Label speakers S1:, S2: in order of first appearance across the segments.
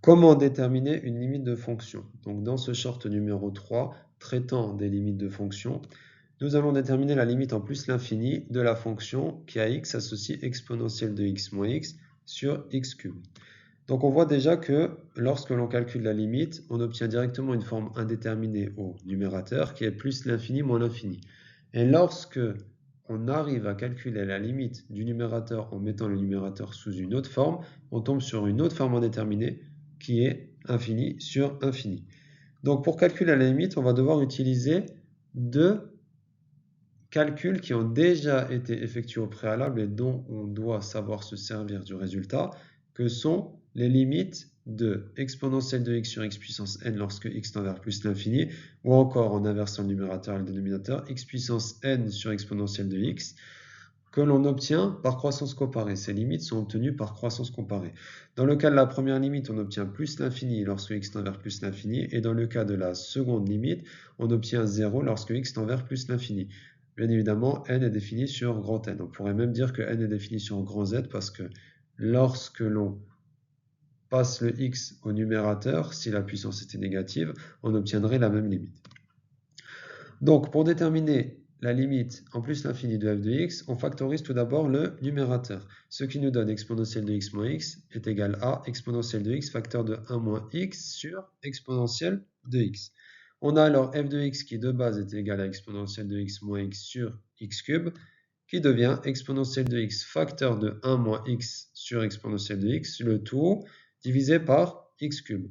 S1: Comment déterminer une limite de fonction? Donc dans ce short numéro 3, traitant des limites de fonction, nous allons déterminer la limite en plus l'infini de la fonction qui à x associe exponentielle de x moins x sur x cube. Donc on voit déjà que lorsque l'on calcule la limite, on obtient directement une forme indéterminée au numérateur qui est plus l'infini moins l'infini. Et lorsque on arrive à calculer la limite du numérateur en mettant le numérateur sous une autre forme, on tombe sur une autre forme indéterminée qui est infini sur infini. Donc pour calculer la limite, on va devoir utiliser deux calculs qui ont déjà été effectués au préalable et dont on doit savoir se servir du résultat, que sont les limites de exponentielle de x sur x puissance n lorsque x tend vers plus l'infini, ou encore en inversant le numérateur et le dénominateur, x puissance n sur exponentielle de x, que l'on obtient par croissance comparée. Ces limites sont obtenues par croissance comparée. Dans le cas de la première limite, on obtient plus l'infini lorsque x tend vers plus l'infini, et dans le cas de la seconde limite, on obtient 0 lorsque x tend vers plus l'infini. Bien évidemment, n est défini sur grand N. On pourrait même dire que n est défini sur grand Z parce que lorsque l'on passe le x au numérateur, si la puissance était négative, on obtiendrait la même limite. Donc, pour déterminer la limite en plus l'infini de f de x, on factorise tout d'abord le numérateur. Ce qui nous donne exponentielle de x moins x est égal à exponentielle de x facteur de 1 moins x sur exponentielle de x. On a alors f de x qui de base est égal à exponentielle de x moins x sur x cube, qui devient exponentielle de x facteur de 1 moins x sur exponentielle de x, le tout divisé par x cube.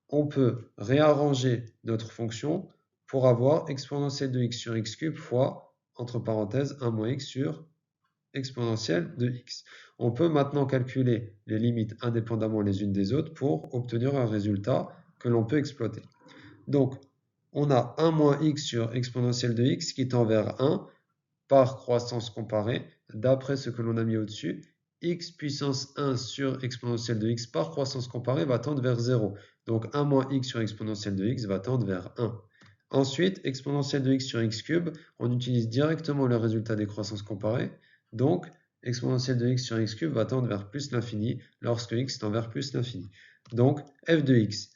S1: On peut réarranger notre fonction pour avoir exponentielle de x sur x cube fois, entre parenthèses, 1 moins x sur exponentielle de x. On peut maintenant calculer les limites indépendamment les unes des autres pour obtenir un résultat que l'on peut exploiter. Donc, on a 1 moins x sur exponentielle de x qui tend vers 1 par croissance comparée, d'après ce que l'on a mis au-dessus. X puissance 1 sur exponentielle de x par croissance comparée va tendre vers 0. Donc 1 moins x sur exponentielle de x va tendre vers 1. Ensuite, exponentielle de x sur x cube, on utilise directement le résultat des croissances comparées. Donc, exponentielle de x sur x cube va tendre vers plus l'infini lorsque x tend vers plus l'infini. Donc, f de x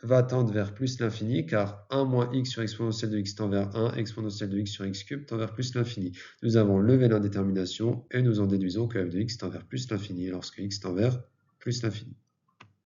S1: va tendre vers plus l'infini, car 1 moins x sur exponentielle de x tend vers 1, exponentielle de x sur x cube tend vers plus l'infini. Nous avons levé l'indétermination et nous en déduisons que f de x tend vers plus l'infini lorsque x tend vers plus l'infini.